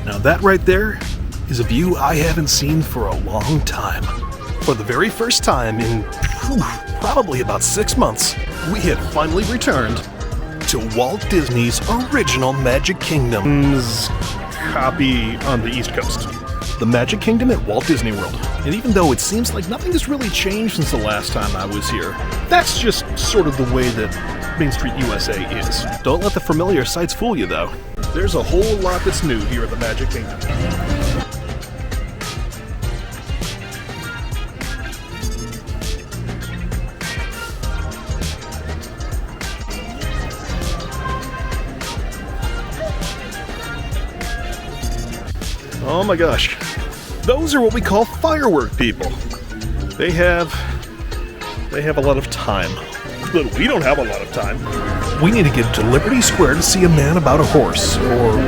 Now that right there is a view I haven't seen for a long time. For the very first time in probably about 6 months, we had finally returned to Walt Disney's original Magic Kingdom's copy on the East Coast. The Magic Kingdom at Walt Disney World. And even though it seems like nothing has really changed since the last time I was here, that's just sort of the way that Main Street USA is. Don't let the familiar sights fool you though. There's a whole lot that's new here at the Magic Kingdom. Oh my gosh. Those are what we call firework people. They have a lot of time. But we don't have a lot of time. We need to get to Liberty Square to see a man about a horse, or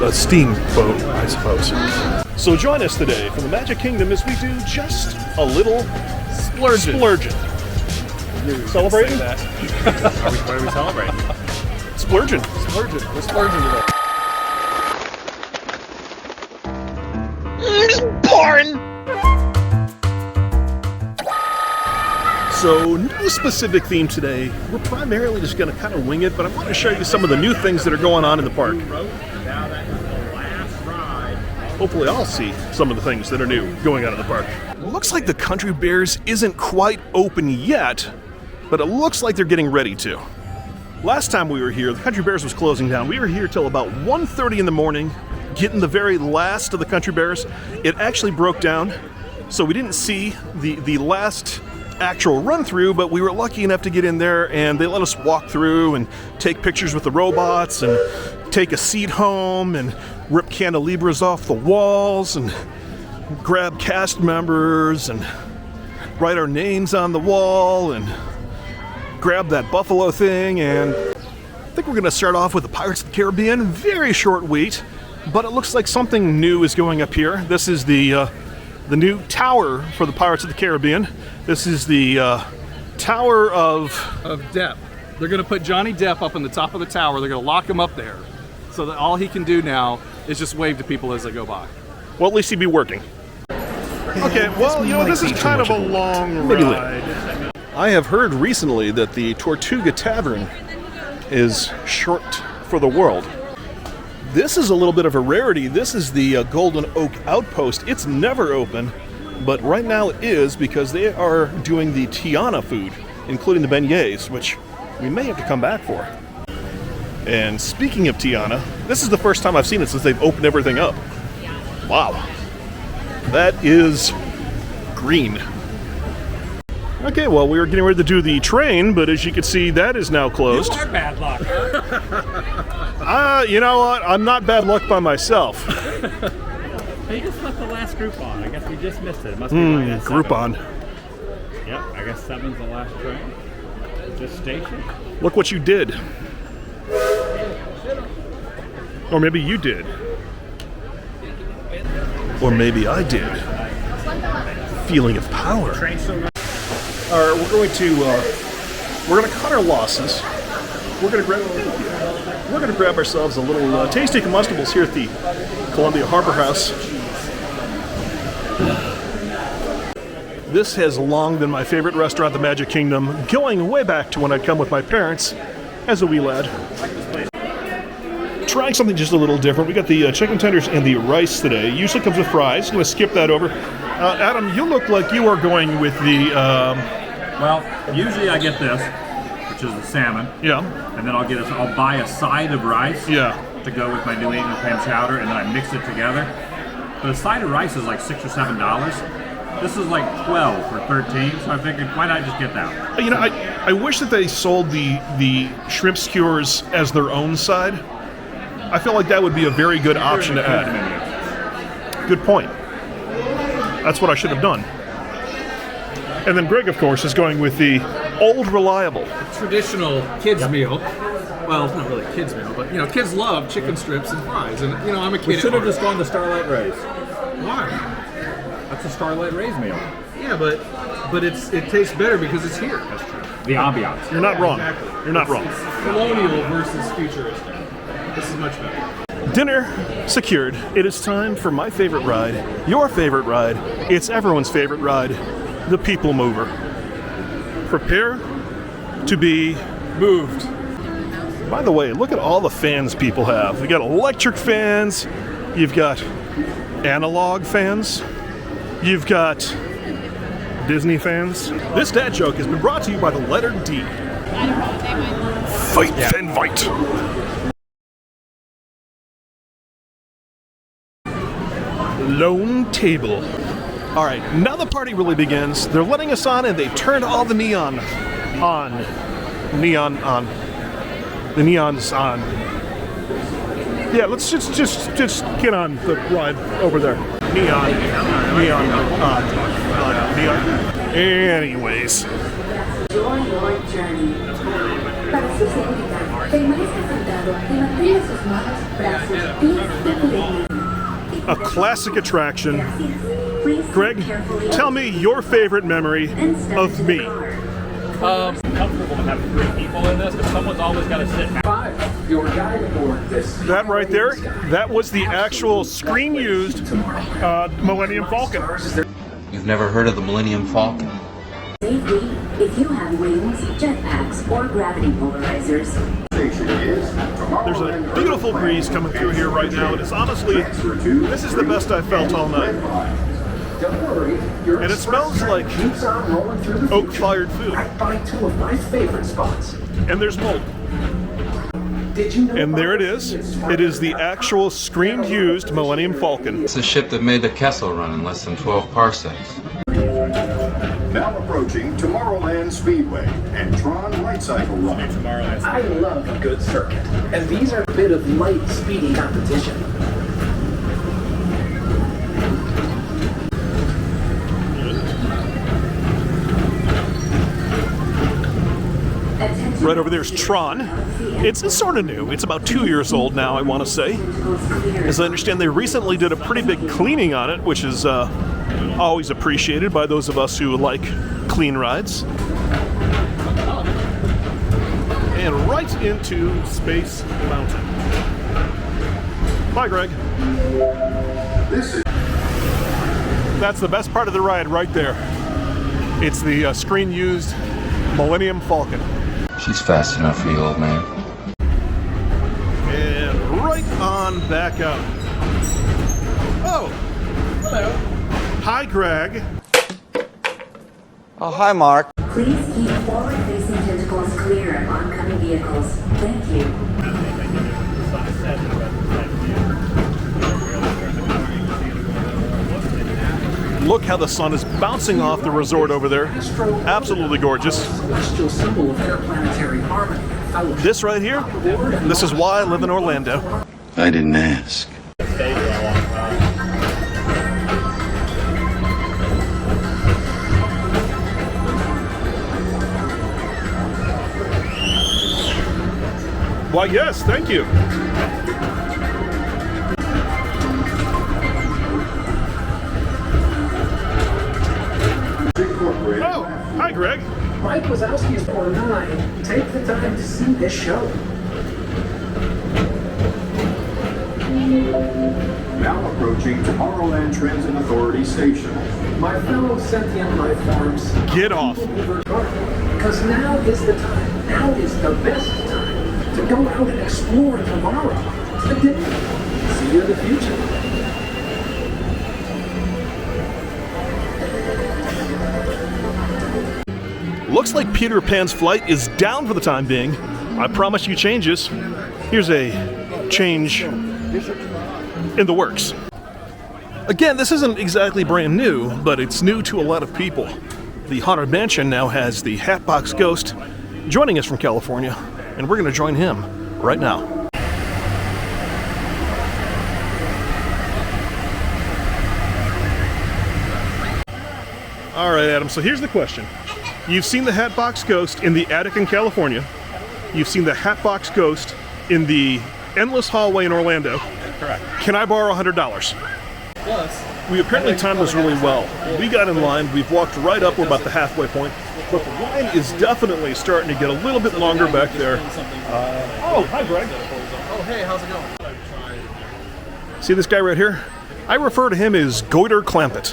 a steamboat, I suppose. So join us today from the Magic Kingdom as we do just a little splurging. Celebrating? That. What are we celebrating? Splurging. We're splurging today. So, no specific theme today. We're primarily just going to kind of wing it, but I want to show you some of the new things that are going on in the park. Hopefully I'll see some of the things that are new going on in the park. Looks like the Country Bears isn't quite open yet, but it looks like they're getting ready to. Last time we were here, the Country Bears was closing down. We were here till about 1:30 in the morning, getting the very last of the Country Bears. It actually broke down, so we didn't see the last actual run through, but we were lucky enough to get in there and they let us walk through and take pictures with the robots and take a seat home and rip candelabras off the walls and grab cast members and write our names on the wall and grab that buffalo thing. And I think we're going to start off with the Pirates of the Caribbean. Very short wait, but it looks like something new is going up here. This is the new tower for the Pirates of the Caribbean. This is the Tower of Depp. They're going to put Johnny Depp up on the top of the tower. They're going to lock him up there so that all he can do now is just wave to people as they go by. Well, at least he'd be working. Okay, well, you know, this is kind of a long ride. I have heard recently that the Tortuga Tavern is short for the world. This is a little bit of a rarity. This is the Golden Oak Outpost. It's never open, but right now it is because they are doing the Tiana food, including the beignets, which we may have to come back for. And speaking of Tiana, this is the first time I've seen it since they've opened everything up. Wow. That is green. Okay, well, we were getting ready to do the train, but as you can see, that is now closed. You are bad luck. You know what? I'm not bad luck by myself. Hey, you just left the last group on. I guess we just missed it. It must be right at 7. Group on. Yep, I guess 7's the last train. This station. Look what you did. Or maybe you did. Or maybe I did. Feeling of power. All right, we're going to cut our losses. We're going to grab ourselves a little tasty combustibles here at the Columbia Harbor House. This has long been my favorite restaurant at the Magic Kingdom, going way back to when I'd come with my parents as a wee lad. Trying something just a little different. We got the chicken tenders and the rice today. Usually comes with fries. I'm going to skip that over. Adam, you look like you are going with the... Well, usually I get this, which is the salmon. Yeah. And then I'll buy a side of rice. Yeah. To go with my New England clam chowder, and then I mix it together. But a side of rice is like $6 or $7. This is like 12 or 13, so I figured, why not just get that? You know, I wish that they sold the shrimp skewers as their own side. I feel like that would be a very good option to add. Good point. That's what I should have done. And then Greg, of course, is going with the old reliable. Traditional kids meal. Well, it's not really a kids meal, but you know, kids love chicken strips and fries, and you know, I'm a kid. We should have just gone to Starlight Rays. Why? That's a Starlight Rays meal. Yeah, but it tastes better because it's here. That's true. The ambiance. You're not wrong. Exactly. You're not wrong. It's colonial versus futuristic. This is much better. Dinner secured. It is time for my favorite ride, your favorite ride. It's everyone's favorite ride, the People Mover. Prepare to be moved. By the way, look at all the fans people have. You got electric fans, you've got analog fans, you've got Disney fans. This dad joke has been brought to you by the letter D. Fight and fight. Lone table. All right, now the party really begins. They're letting us on, and they've turned all the neon on. Neon on. The neon's on. Yeah, let's just get on the ride over there. Neon on. Anyways. Enjoy your journey. Para su seguridad, permanezca sentado y mantenga sus manos, brazos, pies equilibrados. A classic attraction. Greg, tell me your favorite memory of me. Comfortable to have 3 people in this, but someone's always got to sit back. Your guide aboard this. That right there, that was the actual screen-used Millennium Falcon. You've never heard of the Millennium Falcon? Safely, if you have wings, jetpacks, or gravity polarizers. There's a beautiful breeze coming through here right now, and it's honestly, this is the best I've felt all night. Don't worry, your And it smells like keeps on rolling through the oak-fired food. I find 2 of my favorite spots. And there's mold. Did you know? And there it is. It is the actual screen-used Millennium Falcon. It's a ship that made the Kessel run in less than 12 parsecs. Now approaching Tomorrowland Speedway and Tron Light Cycle Run. I love a good circuit, and these are a bit of light, speedy competition. Right over there's Tron. It's sort of new. It's about 2 years old now, I want to say. As I understand, they recently did a pretty big cleaning on it, which is always appreciated by those of us who like clean rides. And right into Space Mountain. Bye, Greg. That's the best part of the ride right there. It's the screen-used Millennium Falcon. She's fast enough for you, old man. And right on back out. Oh! Hello. Hi, Greg. Oh, hi, Mark. Please keep forward-facing tentacles clear of oncoming vehicles. Thank you. Look how the sun is bouncing off the resort over there. Absolutely gorgeous. Celestial symbol of interplanetary harmony and fellowship. This right here, this is why I live in Orlando. I didn't ask. Why, yes, thank you. Oh, hi, Greg. Mike Wazowski's for 9. Take the time to see this show. Now approaching Tomorrowland Transit Authority Station. My fellow sentient life forms. Get off. Because now is the time. Now is the best time to go out and explore tomorrow. Today. See you in the future. Looks like Peter Pan's flight is down for the time being. I promise you changes. Here's a change in the works. Again, this isn't exactly brand new, but it's new to a lot of people. The Haunted Mansion now has the Hatbox Ghost joining us from California, and we're going to join him right now. All right, Adam, so here's the question. You've seen the Hatbox Ghost in the attic in California. You've seen the Hatbox Ghost in the endless hallway in Orlando. Correct. Can I borrow $100? Plus, We apparently timed this really well. We got in line, we've walked right up, we're about the halfway point, but the line is definitely starting to get a little bit longer back there. Oh, hi, Greg. Oh, hey, how's it going? See this guy right here? I refer to him as Goiter Clampett.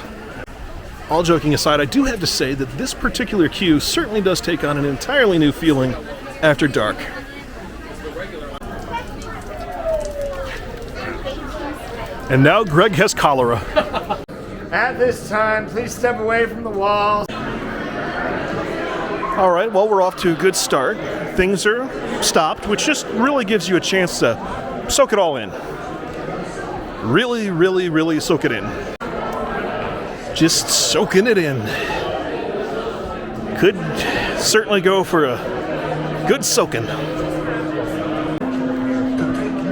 All joking aside, I do have to say that this particular queue certainly does take on an entirely new feeling after dark. And now Greg has cholera. At this time, please step away from the walls. All right, well, we're off to a good start. Things are stopped, which just really gives you a chance to soak it all in. Really, really, really soak it in. Just soaking it in. Could certainly go for a good soaking.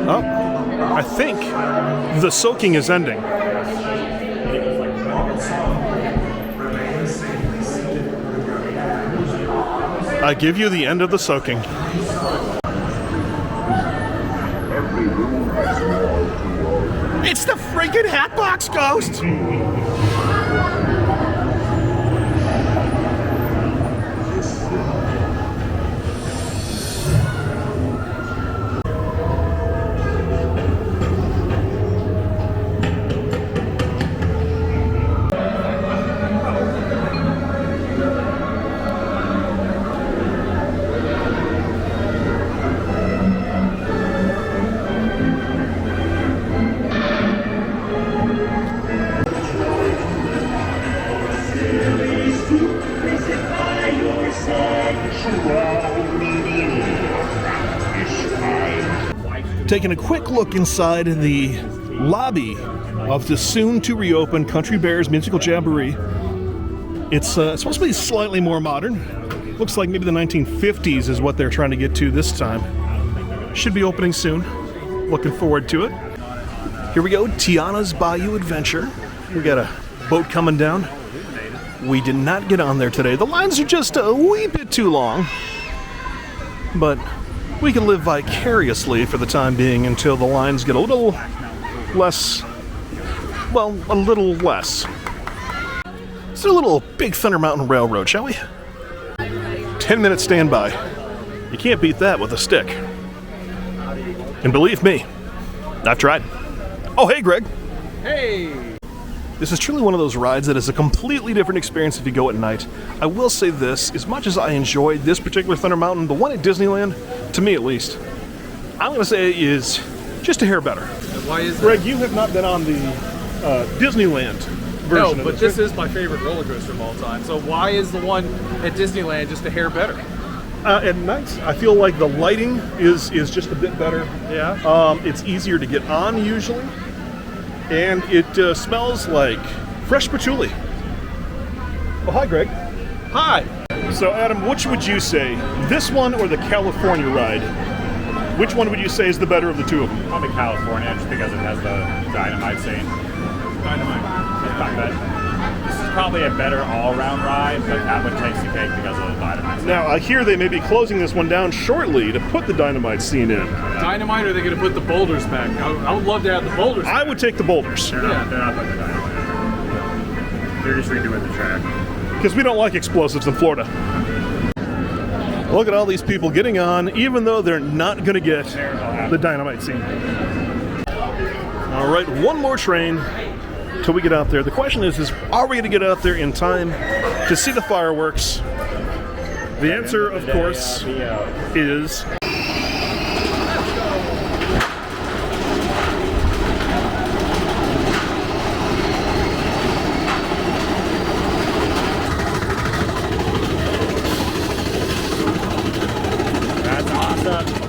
Oh, I think the soaking is ending. I give you the end of the soaking. It's the freaking Hatbox Ghost! Taking a quick look inside the lobby of the soon-to-reopen Country Bears Musical Jamboree. It's supposed to be slightly more modern. Looks like maybe the 1950s is what they're trying to get to this time. Should be opening soon. Looking forward to it. Here we go, Tiana's Bayou Adventure. We got a boat coming down. We did not get on there today. The lines are just a wee bit too long. But we can live vicariously for the time being until the lines get a little less, well, a little less. Let's do a little Big Thunder Mountain Railroad, shall we? 10-minute standby. You can't beat that with a stick. And believe me, I've tried. Oh, hey, Greg. Hey! This is truly one of those rides that is a completely different experience if you go at night. I will say this, as much as I enjoyed this particular Thunder Mountain, the one at Disneyland, to me at least, I'm going to say is just a hair better. Why is that? Greg, you have not been on the Disneyland version No, of but this is my favorite roller coaster of all time. So why is the one at Disneyland just a hair better? At night, I feel like the lighting is just a bit better. Yeah. It's easier to get on usually. And it smells like fresh patchouli. Oh, hi, Greg. Hi. So, Adam, which would you say, this one or the California ride? Which one would you say is the better of the two of them? Probably California, just because it has the dynamite scene. Dynamite. This is probably a better all-around ride, but that one takes the cake because of the dynamite scene. Now, I hear they may be closing this one down shortly to put the dynamite scene in. Dynamite, or are they going to put the boulders back? I would love to have the boulders back. I would take the boulders. They're not putting the dynamite in. They're just redoing the track. Because we don't like explosives in Florida. Look at all these people getting on, even though they're not going to get the dynamite scene. All right, one more train till we get out there. The question is are we going to get out there in time to see the fireworks? The answer, of course, is... That's awesome.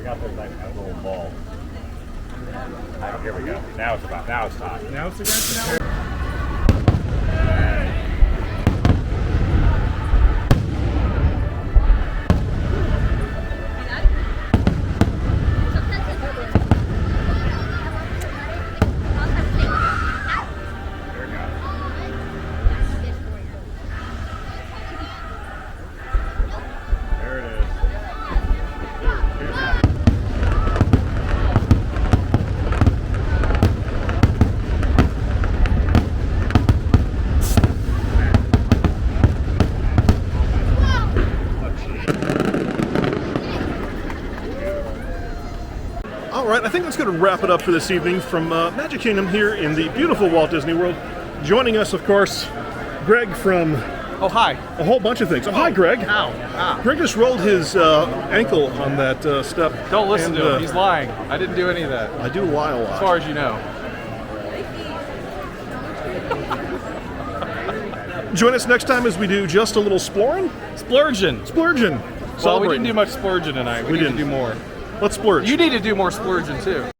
We got those like a little ball. Oh, here we go. Now it's time. Now it's against now. All right, I think that's going to wrap it up for this evening from Magic Kingdom here in the beautiful Walt Disney World. Joining us, of course, Greg from Oh, hi. a whole bunch of things. Oh, hi, Greg. Ow. Ah. Greg just rolled his ankle on that step. Don't listen and, to him. He's lying. I didn't do any of that. I do lie a lot. As far as you know. Join us next time as we do just a little Splorin. Splurging. Splurging. Well, we Celebrating. didn't do much splurging tonight. We need didn't. to do more. Let's splurge. You need to do more splurging too.